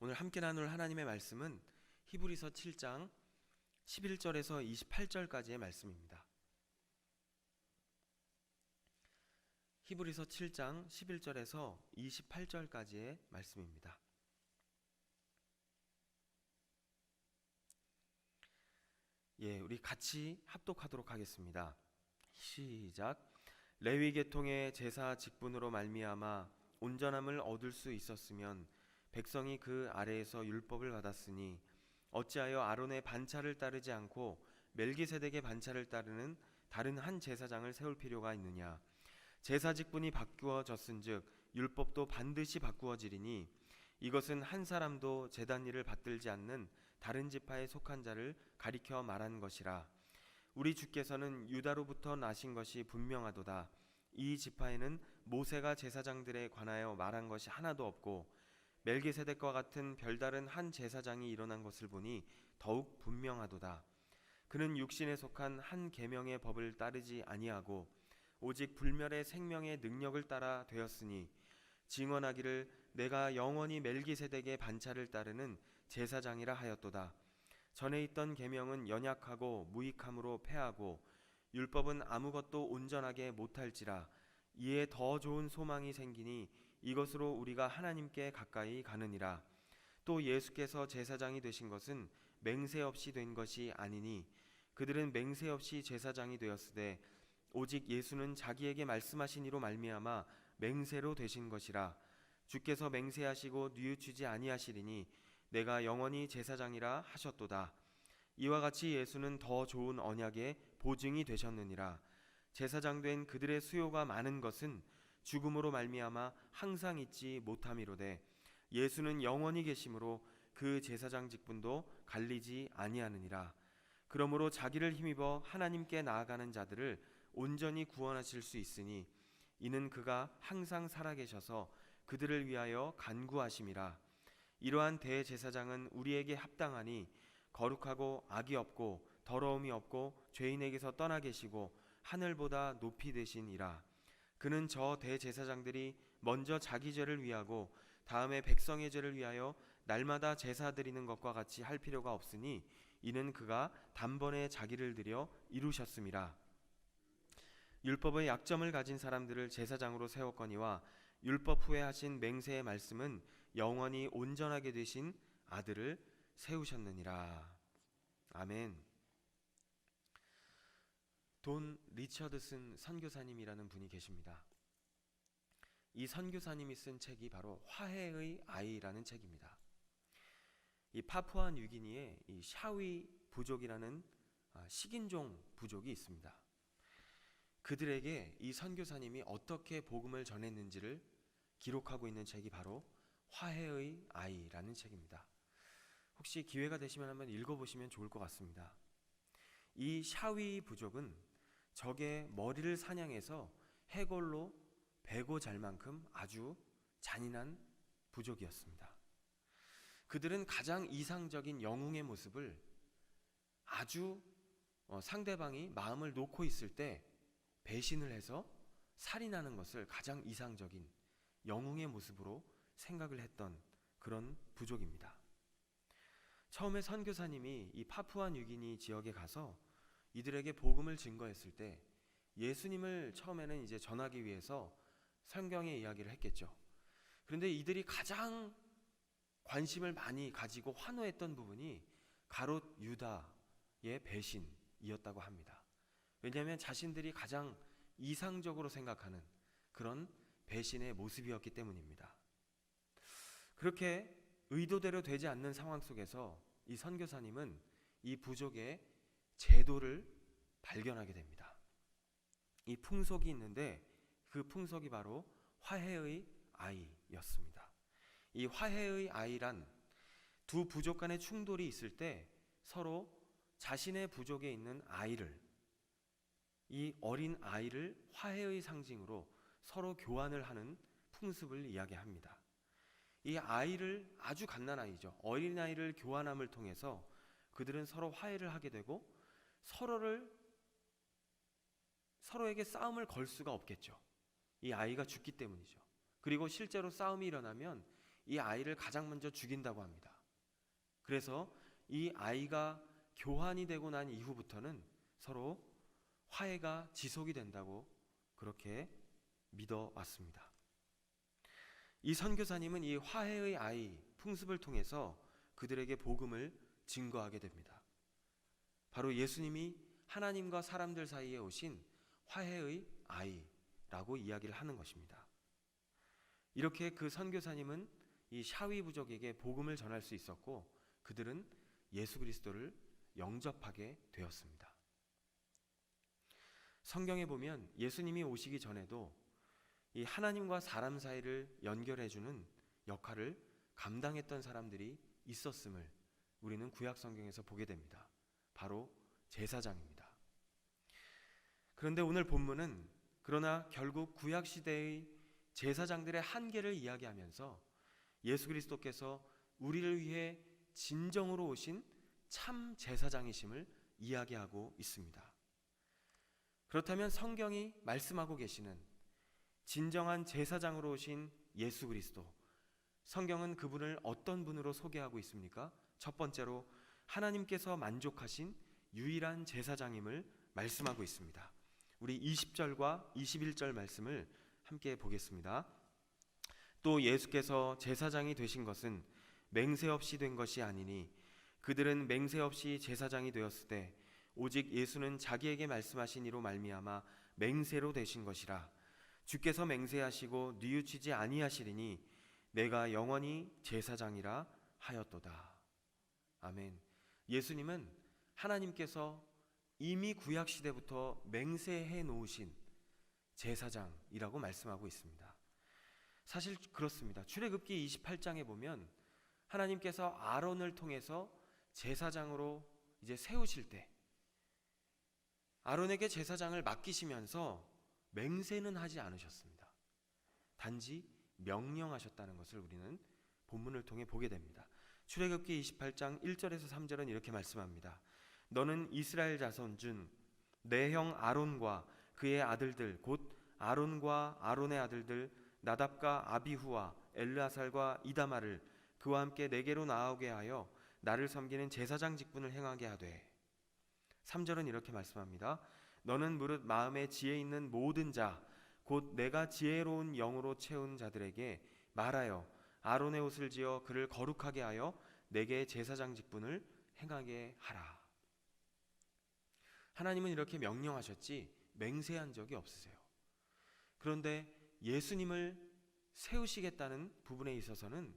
오늘 함께 나눌 하나님의 말씀은 히브리서 7장 11절에서 28절까지의 말씀입니다. 히브리서 7장 11절에서 28절까지의 말씀입니다. 우리 같이 합독하도록 하겠습니다. 시작. 레위 계통의 제사 직분으로 말미암아 온전함을 얻을 수 있었으면 백성이 그 아래에서 율법을 받았으니 어찌하여 아론의 반차를 따르지 않고 멜기세덱의 반차를 따르는 다른 한 제사장을 세울 필요가 있느냐. 제사 직분이 바꾸어졌은즉 율법도 반드시 바꾸어지리니 이것은 한 사람도 제단 일을 받들지 않는 다른 지파에 속한 자를 가리켜 말한 것이라. 우리 주께서는 유다로부터 나신 것이 분명하도다. 이 지파에는 모세가 제사장들에 관하여 말한 것이 하나도 없고 멜기세덱과 같은 별다른 한 제사장이 일어난 것을 보니 더욱 분명하도다. 그는 육신에 속한 한 계명의 법을 따르지 아니하고 오직 불멸의 생명의 능력을 따라 되었으니 증언하기를 내가 영원히 멜기세덱의 반차를 따르는 제사장이라 하였도다. 전에 있던 계명은 연약하고 무익함으로 패하고 율법은 아무것도 온전하게 못할지라. 이에 더 좋은 소망이 생기니 이것으로 우리가 하나님께 가까이 가느니라. 또 예수께서 제사장이 되신 것은 맹세 없이 된 것이 아니니 그들은 맹세 없이 제사장이 되었으되 오직 예수는 자기에게 말씀하신 이로 말미암아 맹세로 되신 것이라. 주께서 맹세하시고 뉘우치지 아니하시리니 내가 영원히 제사장이라 하셨도다. 이와 같이 예수는 더 좋은 언약의 보증이 되셨느니라. 제사장 된 그들의 수요가 많은 것은 죽음으로 말미암아 항상 있지 못함이로되 예수는 영원히 계심으로 그 제사장 직분도 갈리지 아니하느니라. 그러므로 자기를 힘입어 하나님께 나아가는 자들을 온전히 구원하실 수 있으니 이는 그가 항상 살아계셔서 그들을 위하여 간구하심이라. 이러한 대제사장은 우리에게 합당하니 거룩하고 악이 없고 더러움이 없고 죄인에게서 떠나 계시고 하늘보다 높이 되시니라. 그는 저 대제사장들이 먼저 자기 죄를 위하고 다음에 백성의 죄를 위하여 날마다 제사 드리는 것과 같이 할 필요가 없으니 이는 그가 단번에 자기를 드려 이루셨음이라. 율법의 약점을 가진 사람들을 제사장으로 세웠거니와 율법 후에 하신 맹세의 말씀은 영원히 온전하게 되신 아들을 세우셨느니라. 아멘. 돈 리처드슨 선교사님이라는 분이 계십니다. 이 선교사님이 쓴 책이 바로 화해의 아이라는 책입니다. 이 파푸아 뉴기니에 이 샤위 부족이라는 식인종 부족이 있습니다. 그들에게 이 선교사님이 어떻게 복음을 전했는지를 기록하고 있는 책이 바로 화해의 아이라는 책입니다. 혹시 기회가 되시면 한번 읽어보시면 좋을 것 같습니다. 이 샤위 부족은 적의 머리를 사냥해서 해골로 베고 잘 만큼 아주 잔인한 부족이었습니다. 그들은 가장 이상적인 영웅의 모습을 아주 상대방이 마음을 놓고 있을 때 배신을 해서 살인하는 것을 가장 이상적인 영웅의 모습으로 생각을 했던 그런 부족입니다. 처음에 선교사님이 이 파푸아 뉴기니 지역에 가서 이들에게 복음을 증거했을 때 예수님을 처음에는 이제 전하기 위해서 성경의 이야기를 했겠죠. 그런데 이들이 가장 관심을 많이 가지고 환호했던 부분이 가롯 유다의 배신이었다고 합니다. 왜냐하면 자신들이 가장 이상적으로 생각하는 그런 배신의 모습이었기 때문입니다. 그렇게 의도대로 되지 않는 상황 속에서 이 선교사님은 이 부족의 제도를 발견하게 됩니다. 이 풍속이 있는데 그 풍속이 바로 화해의 아이였습니다. 이 화해의 아이란 두 부족 간의 충돌이 있을 때 서로 자신의 부족에 있는 아이를, 이 어린 아이를 화해의 상징으로 서로 교환을 하는 풍습을 이야기합니다. 이 아이를, 아주 갓난아이죠, 어린아이를 교환함을 통해서 그들은 서로 화해를 하게 되고 서로에게 싸움을 걸 수가 없겠죠. 이 아이가 죽기 때문이죠. 그리고 실제로 싸움이 일어나면 이 아이를 가장 먼저 죽인다고 합니다. 그래서 이 아이가 교환이 되고 난 이후부터는 서로 화해가 지속이 된다고 그렇게 믿어왔습니다. 이 선교사님은 이 화해의 아이 풍습을 통해서 그들에게 복음을 증거하게 됩니다. 바로 예수님이 하나님과 사람들 사이에 오신 화해의 아이라고 이야기를 하는 것입니다. 이렇게 그 선교사님은 이 샤위 부족에게 복음을 전할 수 있었고 그들은 예수 그리스도를 영접하게 되었습니다. 성경에 보면 예수님이 오시기 전에도 이 하나님과 사람 사이를 연결해주는 역할을 감당했던 사람들이 있었음을 우리는 구약 성경에서 보게 됩니다. 바로 제사장입니다. 그런데 오늘 본문은 그러나 결국 구약 시대의 제사장들의 한계를 이야기하면서 예수 그리스도께서 우리를 위해 진정으로 오신 참 제사장이심을 이야기하고 있습니다. 그렇다면 성경이 말씀하고 계시는 진정한 제사장으로 오신 예수 그리스도, 성경은 그분을 어떤 분으로 소개하고 있습니까? 첫 번째로 하나님께서 만족하신 유일한 제사장임을 말씀하고 있습니다. 우리 20절과 21절 말씀을 함께 보겠습니다. 또 예수께서 제사장이 되신 것은 맹세 없이 된 것이 아니니 그들은 맹세 없이 제사장이 되었을 때 오직 예수는 자기에게 말씀하신 이로 말미암아 맹세로 되신 것이라. 주께서 맹세하시고 뉘우치지 아니하시리니 내가 영원히 제사장이라 하였도다. 아멘. 예수님은 하나님께서 이미 구약 시대부터 맹세해 놓으신 제사장이라고 말씀하고 있습니다. 사실 그렇습니다. 출애굽기 28장에 보면 하나님께서 아론을 통해서 제사장으로 이제 세우실 때 아론에게 제사장을 맡기시면서 맹세는 하지 않으셨습니다. 단지 명령하셨다는 것을 우리는 본문을 통해 보게 됩니다. 출애굽기 28장 1절에서 3절은 이렇게 말씀합니다. 너는 이스라엘 자손 중 내 형 아론과 그의 아들들 곧 아론과 아론의 아들들 나답과 아비후와 엘르아살과 이다마를 그와 함께 내게로 나아오게 하여 나를 섬기는 제사장 직분을 행하게 하되. 3절은 이렇게 말씀합니다. 너는 무릇 마음에 지혜 있는 모든 자 곧 내가 지혜로운 영으로 채운 자들에게 말하여 아론의 옷을 지어 그를 거룩하게 하여 내게 제사장 직분을 행하게 하라. 하나님은 이렇게 명령하셨지 맹세한 적이 없으세요. 그런데 예수님을 세우시겠다는 부분에 있어서는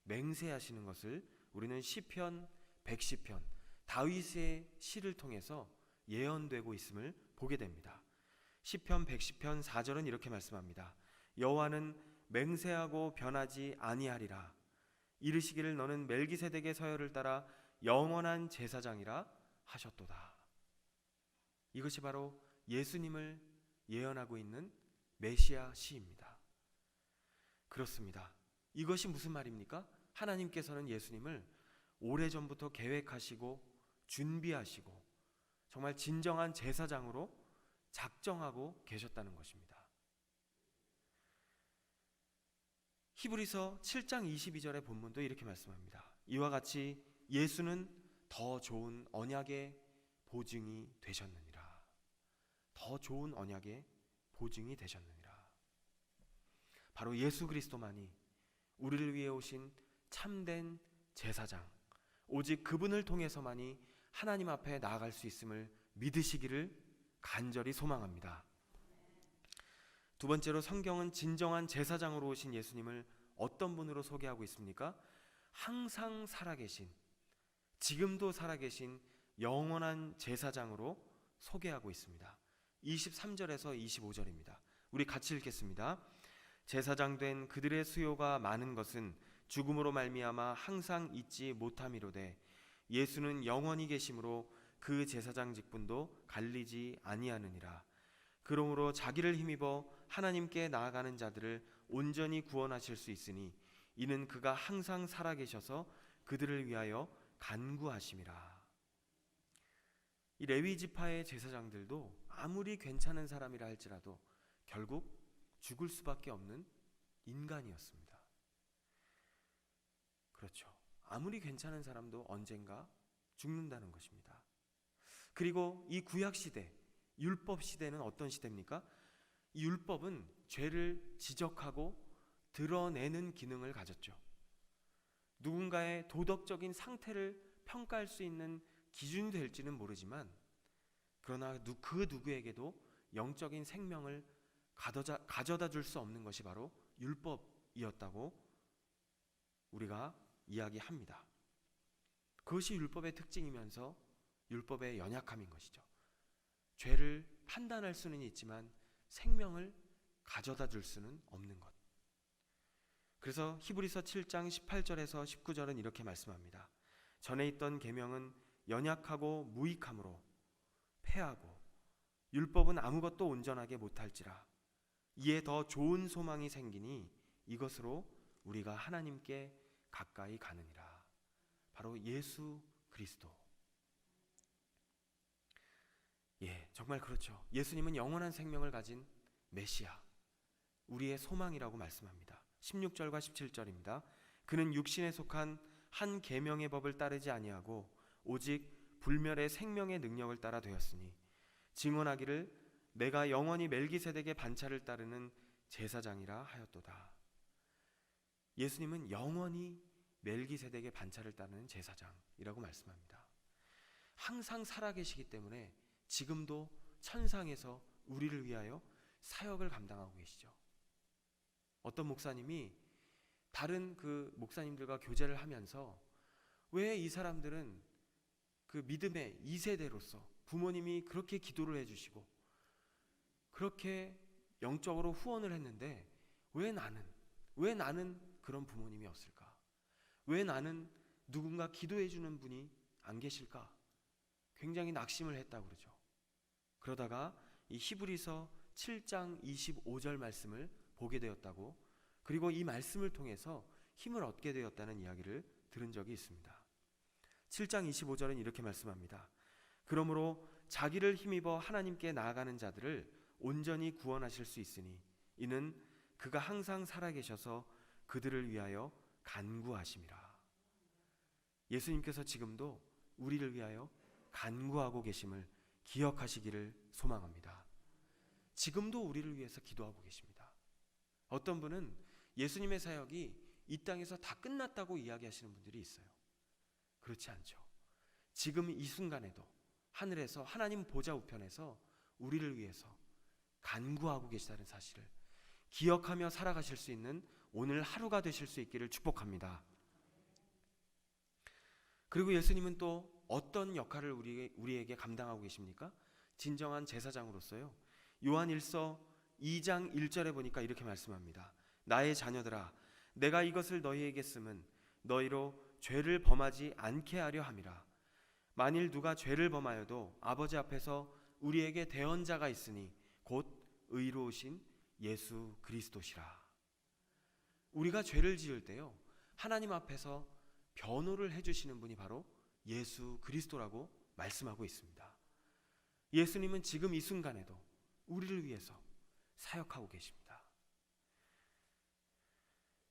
맹세하시는 것을 우리는 시편 110편 다윗의 시를 통해서 예언되고 있음을 보게 됩니다. 시편 110편 4절은 이렇게 말씀합니다. 여호와는 맹세하고 변하지 아니하리라. 이르시기를 너는 멜기세덱의 서열을 따라 영원한 제사장이라 하셨도다. 이것이 바로 예수님을 예언하고 있는 메시아 시입니다. 그렇습니다. 이것이 무슨 말입니까? 하나님께서는 예수님을 오래전부터 계획하시고 준비하시고 정말 진정한 제사장으로 작정하고 계셨다는 것입니다. 히브리서 7장 22절의 본문도 이렇게 말씀합니다. 이와 같이 예수는 더 좋은 언약의 보증이 되셨느니라. 더 좋은 언약의 보증이 되셨느니라. 바로 예수 그리스도만이 우리를 위해 오신 참된 제사장, 오직 그분을 통해서만이 하나님 앞에 나아갈 수 있음을 믿으시기를 간절히 소망합니다. 두 번째로 성경은 진정한 제사장으로 오신 예수님을 어떤 분으로 소개하고 있습니까? 항상 살아계신, 지금도 살아계신 영원한 제사장으로 소개하고 있습니다. 23절에서 25절입니다. 우리 같이 읽겠습니다. 제사장 된 그들의 수요가 많은 것은 죽음으로 말미암아 항상 잊지 못함이로되 예수는 영원히 계심으로 그 제사장 직분도 갈리지 아니하느니라. 그러므로 자기를 힘입어 하나님께 나아가는 자들을 온전히 구원하실 수 있으니 이는 그가 항상 살아계셔서 그들을 위하여 간구하심이라. 이 레위 지파의 제사장들도 아무리 괜찮은 사람이라 할지라도 결국 죽을 수밖에 없는 인간이었습니다. 그렇죠. 아무리 괜찮은 사람도 언젠가 죽는다는 것입니다. 그리고 이 구약 시대, 율법 시대는 어떤 시대입니까? 이 율법은 죄를 지적하고 드러내는 기능을 가졌죠. 누군가의 도덕적인 상태를 평가할 수 있는 기준이 될지는 모르지만, 그러나 그 누구에게도 영적인 생명을 가져다 줄 수 없는 것이 바로 율법이었다고 우리가 이야기합니다. 그것이 율법의 특징이면서 율법의 연약함인 것이죠. 죄를 판단할 수는 있지만 생명을 가져다 줄 수는 없는 것. 그래서 히브리서 7장 18절에서 19절은 이렇게 말씀합니다. 전에 있던 계명은 연약하고 무익함으로 패하고 율법은 아무것도 온전하게 못할지라. 이에 더 좋은 소망이 생기니 이것으로 우리가 하나님께 가까이 가느니라. 바로 예수 그리스도. 정말 그렇죠. 예수님은 영원한 생명을 가진 메시아, 우리의 소망이라고 말씀합니다. 16절과 17절입니다. 그는 육신에 속한 한 계명의 법을 따르지 아니하고 오직 불멸의 생명의 능력을 따라 되었으니 증언하기를 내가 영원히 멜기세덱의 반차를 따르는 제사장이라 하였도다. 예수님은 영원히 멜기세덱의 반차를 따르는 제사장이라고 말씀합니다. 항상 살아계시기 때문에 지금도 천상에서 우리를 위하여 사역을 감당하고 계시죠. 어떤 목사님이 다른 그 목사님들과 교제를 하면서 왜 이 사람들은 그 믿음의 2세대로서 부모님이 그렇게 기도를 해주시고 그렇게 영적으로 후원을 했는데 왜 나는 그런 부모님이 없을까? 왜 나는 누군가 기도해주는 분이 안 계실까? 굉장히 낙심을 했다고 그러죠. 그러다가 이 히브리서 7장 25절 말씀을 보게 되었다고, 그리고 이 말씀을 통해서 힘을 얻게 되었다는 이야기를 들은 적이 있습니다. 7장 25절은 이렇게 말씀합니다. 그러므로 자기를 힘입어 하나님께 나아가는 자들을 온전히 구원하실 수 있으니 이는 그가 항상 살아계셔서 그들을 위하여 간구하심이라. 예수님께서 지금도 우리를 위하여 간구하고 계심을 기억하시기를 소망합니다. 지금도 우리를 위해서 기도하고 계십니다. 어떤 분은 예수님의 사역이 이 땅에서 다 끝났다고 이야기하시는 분들이 있어요. 그렇지 않죠. 지금 이 순간에도 하늘에서 하나님 보좌 우편에서 우리를 위해서 간구하고 계시다는 사실을 기억하며 살아가실 수 있는 오늘 하루가 되실 수 있기를 축복합니다. 그리고 예수님은 또 어떤 역할을 우리에게 감당하고 계십니까? 진정한 제사장으로서요. 요한 1서 2장 1절에 보니까 이렇게 말씀합니다. 나의 자녀들아, 내가 이것을 너희에게 쓰면 너희로 죄를 범하지 않게 하려 함이라. 만일 누가 죄를 범하여도 아버지 앞에서 우리에게 대언자가 있으니 곧 의로우신 예수 그리스도시라. 우리가 죄를 지을 때요, 하나님 앞에서 변호를 해주시는 분이 바로 예수 그리스도라고 말씀하고 있습니다. 예수님은 지금 이 순간에도 우리를 위해서 사역하고 계십니다.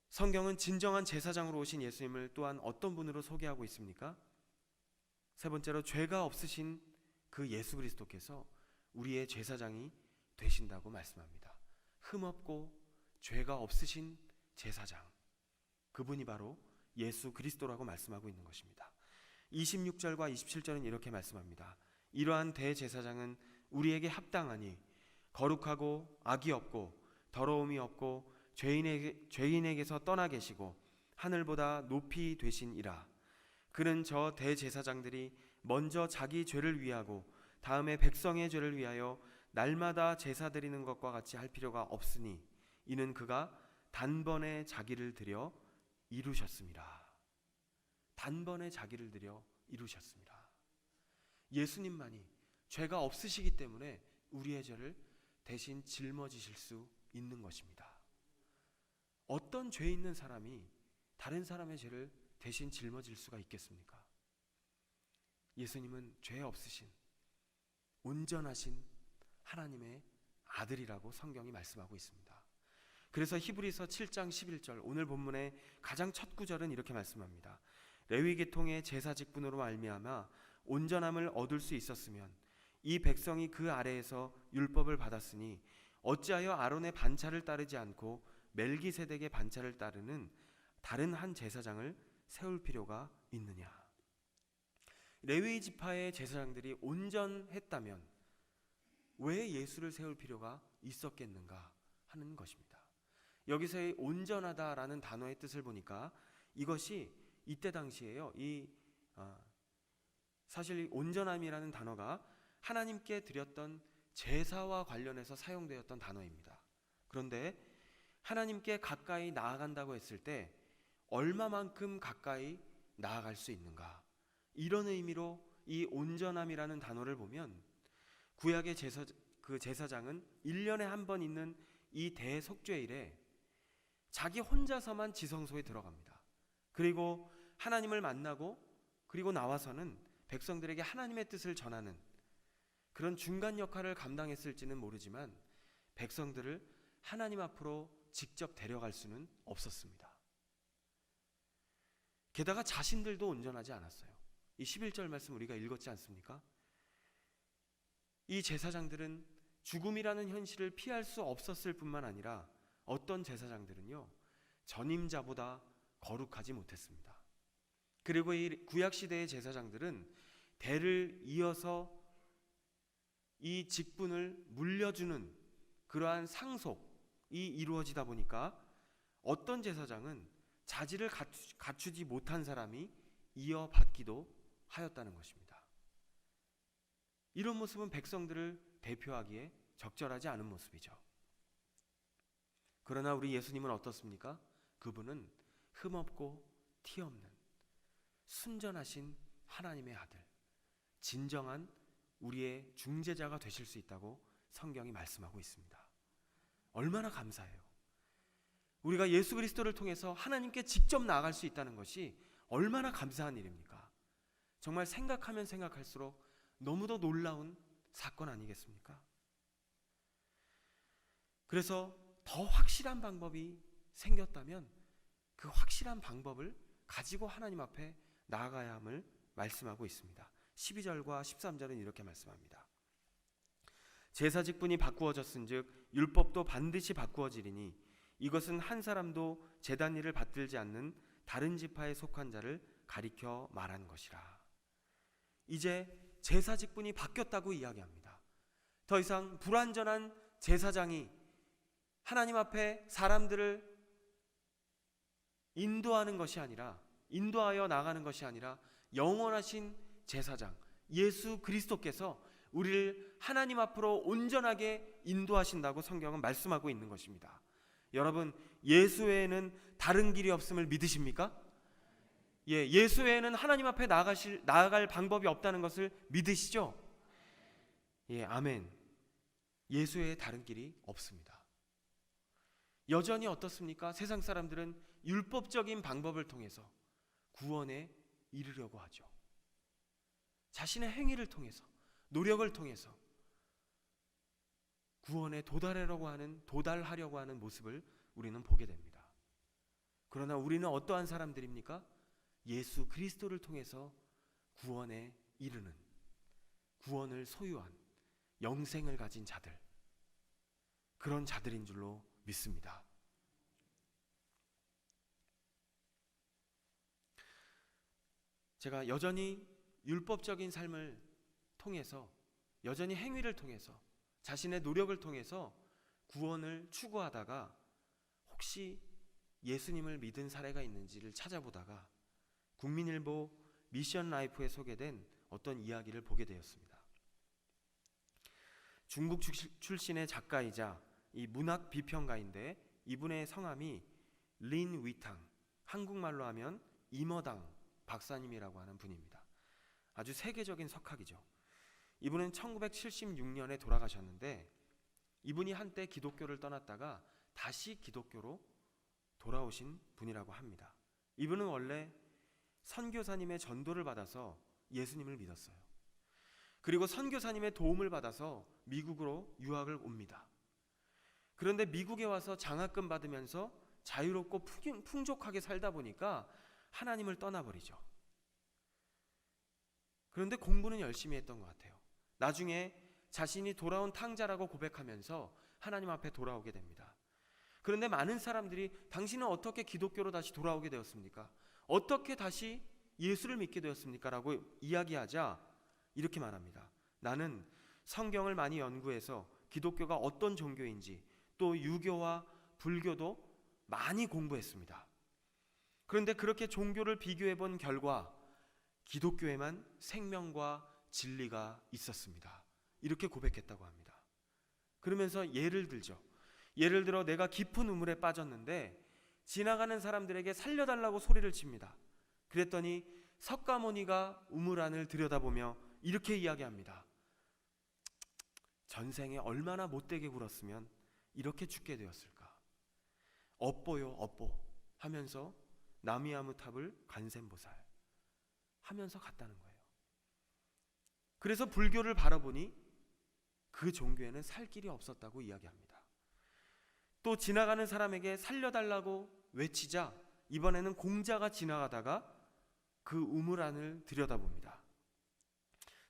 성경은 진정한 제사장으로 오신 예수님을 또한 어떤 분으로 소개하고 있습니까? 세 번째로 죄가 없으신 그 예수 그리스도께서 우리의 제사장이 되신다고 말씀합니다. 흠없고 죄가 없으신 제사장, 그분이 바로 예수 그리스도라고 말씀하고 있는 것입니다. 26절과 27절은 이렇게 말씀합니다. 이러한 대제사장은 우리에게 합당하니 거룩하고 악이 없고 더러움이 없고 죄인에게서 떠나 계시고 하늘보다 높이 되신 이라. 그는 저 대제사장들이 먼저 자기 죄를 위하고 다음에 백성의 죄를 위하여 날마다 제사 드리는 것과 같이 할 필요가 없으니 이는 그가 단번에 자기를 드려 이루셨습니다. 단번에 자기를 드려 이루셨습니다. 예수님만이 죄가 없으시기 때문에 우리의 죄를 대신 짊어지실 수 있는 것입니다. 어떤 죄 있는 사람이 다른 사람의 죄를 대신 짊어질 수가 있겠습니까? 예수님은 죄 없으신 온전하신 하나님의 아들이라고 성경이 말씀하고 있습니다. 그래서 히브리서 7장 11절 오늘 본문의 가장 첫 구절은 이렇게 말씀합니다. 레위 계통의 제사 직분으로 말미암아 온전함을 얻을 수 있었으면 이 백성이 그 아래에서 율법을 받았으니 어찌하여 아론의 반차를 따르지 않고 멜기세덱의 반차를 따르는 다른 한 제사장을 세울 필요가 있느냐. 레위 지파의 제사장들이 온전했다면 왜 예수를 세울 필요가 있었겠는가 하는 것입니다. 여기서의 온전하다라는 단어의 뜻을 보니까 이것이 이때 당시에요. 사실 이 온전함이라는 단어가 하나님께 드렸던 제사와 관련해서 사용되었던 단어입니다. 그런데 하나님께 가까이 나아간다고 했을 때 얼마만큼 가까이 나아갈 수 있는가, 이런 의미로 이 온전함이라는 단어를 보면 구약의 제사장은 1년에 한 번 있는 이 대속죄일에 자기 혼자서만 지성소에 들어갑니다. 그리고 하나님을 만나고 그리고 나와서는 백성들에게 하나님의 뜻을 전하는 그런 중간 역할을 감당했을지는 모르지만 백성들을 하나님 앞으로 직접 데려갈 수는 없었습니다. 게다가 자신들도 온전하지 않았어요. 이 11절 말씀 우리가 읽었지 않습니까? 이 제사장들은 죽음이라는 현실을 피할 수 없었을 뿐만 아니라 어떤 제사장들은요, 전임자보다 거룩하지 못했습니다. 그리고 이 구약시대의 제사장들은 대를 이어서 이 직분을 물려주는 그러한 상속이 이루어지다 보니까 어떤 제사장은 자질을 갖추지 못한 사람이 이어받기도 하였다는 것입니다. 이런 모습은 백성들을 대표하기에 적절하지 않은 모습이죠. 그러나 우리 예수님은 어떻습니까? 그분은 흠없고 티없는 순전하신 하나님의 아들, 진정한 우리의 중재자가 되실 수 있다고 성경이 말씀하고 있습니다. 얼마나 감사해요. 우리가 예수 그리스도를 통해서 하나님께 직접 나아갈 수 있다는 것이 얼마나 감사한 일입니까? 정말 생각하면 생각할수록 너무도 놀라운 사건 아니겠습니까? 그래서 더 확실한 방법이 생겼다면 그 확실한 방법을 가지고 하나님 앞에 나아가야 함을 말씀하고 있습니다. 12절과 13절은 이렇게 말씀합니다. 제사 직분이 바꾸어졌은즉 율법도 반드시 바꾸어지리니 이것은 한 사람도 제단 일을 받들지 않는 다른 지파에 속한 자를 가리켜 말한 것이라. 이제 제사 직분이 바뀌었다고 이야기합니다. 더 이상 불완전한 제사장이 하나님 앞에 사람들을 인도하는 것이 아니라, 인도하여 나가는 것이 아니라 영원하신 제사장 예수 그리스도께서 우리를 하나님 앞으로 온전하게 인도하신다고 성경은 말씀하고 있는 것입니다. 여러분, 예수 외에는 다른 길이 없음을 믿으십니까? 예수 외에는 하나님 앞에 나아갈 방법이 없다는 것을 믿으시죠? 아멘. 예수 외에 다른 길이 없습니다. 여전히 어떻습니까? 세상 사람들은 율법적인 방법을 통해서 구원에 이르려고 하죠. 자신의 행위를 통해서, 노력을 통해서 구원에 도달하려고 하는 모습을 우리는 보게 됩니다. 그러나 우리는 어떠한 사람들입니까? 예수 그리스도를 통해서 구원에 이르는, 구원을 소유한, 영생을 가진 자들, 그런 자들인 줄로 믿습니다. 제가 여전히 율법적인 삶을 통해서, 여전히 행위를 통해서, 자신의 노력을 통해서 구원을 추구하다가 혹시 예수님을 믿은 사례가 있는지를 찾아보다가 국민일보 미션 라이프에 소개된 어떤 이야기를 보게 되었습니다. 중국 출신의 작가이자 이 문학 비평가인데 이분의 성함이 린 위탕, 한국말로 하면 임어당 박사님이라고 하는 분입니다. 아주 세계적인 석학이죠. 이분은 1976년에 돌아가셨는데 이분이 한때 기독교를 떠났다가 다시 기독교로 돌아오신 분이라고 합니다. 이분은 원래 선교사님의 전도를 받아서 예수님을 믿었어요. 그리고 선교사님의 도움을 받아서 미국으로 유학을 옵니다. 그런데 미국에 와서 장학금 받으면서 자유롭고 풍족하게 살다 보니까 하나님을 떠나버리죠. 그런데 공부는 열심히 했던 것 같아요. 나중에 자신이 돌아온 탕자라고 고백하면서 하나님 앞에 돌아오게 됩니다. 그런데 많은 사람들이 당신은 어떻게 기독교로 다시 돌아오게 되었습니까? 어떻게 다시 예수를 믿게 되었습니까? 라고 이야기하자 이렇게 말합니다. 나는 성경을 많이 연구해서 기독교가 어떤 종교인지, 또 유교와 불교도 많이 공부했습니다. 그런데 그렇게 종교를 비교해 본 결과 기독교에만 생명과 진리가 있었습니다. 이렇게 고백했다고 합니다. 그러면서 예를 들죠. 예를 들어 내가 깊은 우물에 빠졌는데 지나가는 사람들에게 살려달라고 소리를 칩니다. 그랬더니 석가모니가 우물 안을 들여다보며 이렇게 이야기합니다. 전생에 얼마나 못되게 굴었으면 이렇게 죽게 되었을까. 업보요 업보 하면서 나미아무탑을 관세음보살 하면서 갔다는 거예요. 그래서 불교를 바라보니 그 종교에는 살 길이 없었다고 이야기합니다. 또 지나가는 사람에게 살려달라고 외치자 이번에는 공자가 지나가다가 그 우물 안을 들여다봅니다.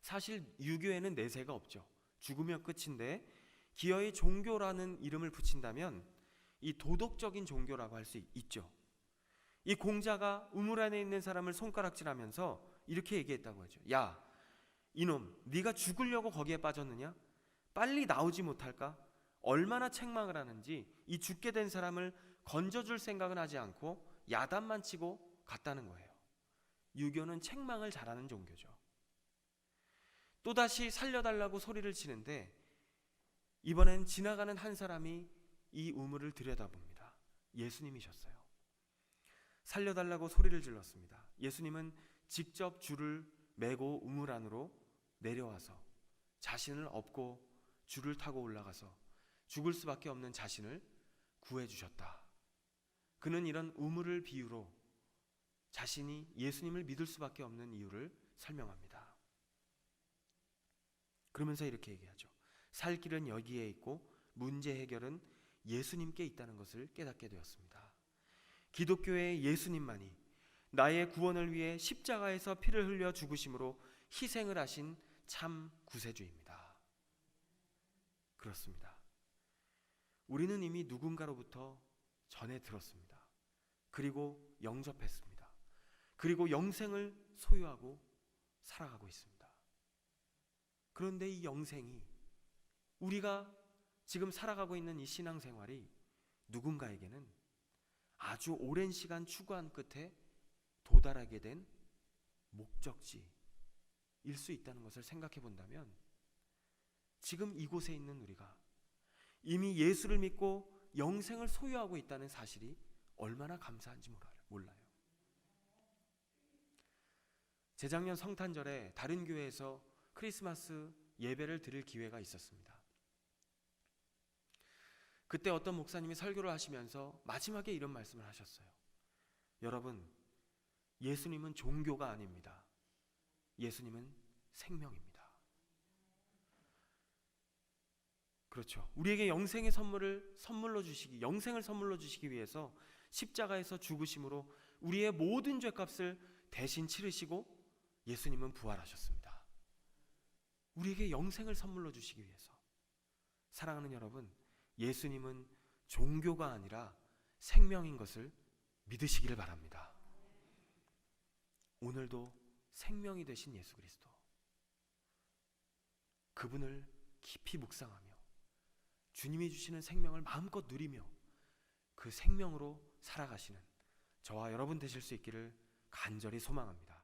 사실 유교에는 내세가 없죠. 죽으면 끝인데 기어이 종교라는 이름을 붙인다면 이 도덕적인 종교라고 할 수 있죠. 이 공자가 우물 안에 있는 사람을 손가락질하면서 이렇게 얘기했다고 하죠. 야, 이놈, 네가 죽으려고 거기에 빠졌느냐? 빨리 나오지 못할까? 얼마나 책망을 하는지 이 죽게 된 사람을 건져줄 생각은 하지 않고 야단만 치고 갔다는 거예요. 유교는 책망을 잘하는 종교죠. 또다시 살려달라고 소리를 치는데 이번엔 지나가는 한 사람이 이 우물을 들여다봅니다. 예수님이셨어요. 살려달라고 소리를 질렀습니다. 예수님은 직접 줄을 메고 우물 안으로 내려와서 자신을 업고 줄을 타고 올라가서 죽을 수밖에 없는 자신을 구해주셨다. 그는 이런 우물을 비유로 자신이 예수님을 믿을 수밖에 없는 이유를 설명합니다. 그러면서 이렇게 얘기하죠. 살 길은 여기에 있고 문제 해결은 예수님께 있다는 것을 깨닫게 되었습니다. 기독교의 예수님만이 나의 구원을 위해 십자가에서 피를 흘려 죽으심으로 희생을 하신 참 구세주입니다. 그렇습니다. 우리는 이미 누군가로부터 전해 들었습니다. 그리고 영접했습니다. 그리고 영생을 소유하고 살아가고 있습니다. 그런데 이 영생이 우리가 지금 살아가고 있는 이 신앙생활이 누군가에게는 아주 오랜 시간 추구한 끝에 도달하게 된 목적지일 수 있다는 것을 생각해 본다면 지금 이곳에 있는 우리가 이미 예수를 믿고 영생을 소유하고 있다는 사실이 얼마나 감사한지 몰라요. 재작년 성탄절에 다른 교회에서 크리스마스 예배를 드릴 기회가 있었습니다. 그때 어떤 목사님이 설교를 하시면서 마지막에 이런 말씀을 하셨어요. 여러분, 예수님은 종교가 아닙니다. 예수님은 생명입니다. 그렇죠. 우리에게 영생의 영생을 선물로 주시기 위해서 십자가에서 죽으심으로 우리의 모든 죄값을 대신 치르시고 예수님은 부활하셨습니다. 우리에게 영생을 선물로 주시기 위해서. 사랑하는 여러분, 예수님은 종교가 아니라 생명인 것을 믿으시기를 바랍니다. 오늘도 생명이 되신 예수 그리스도, 그분을 깊이 묵상하며 주님이 주시는 생명을 마음껏 누리며 그 생명으로 살아가시는 저와 여러분 되실 수 있기를 간절히 소망합니다.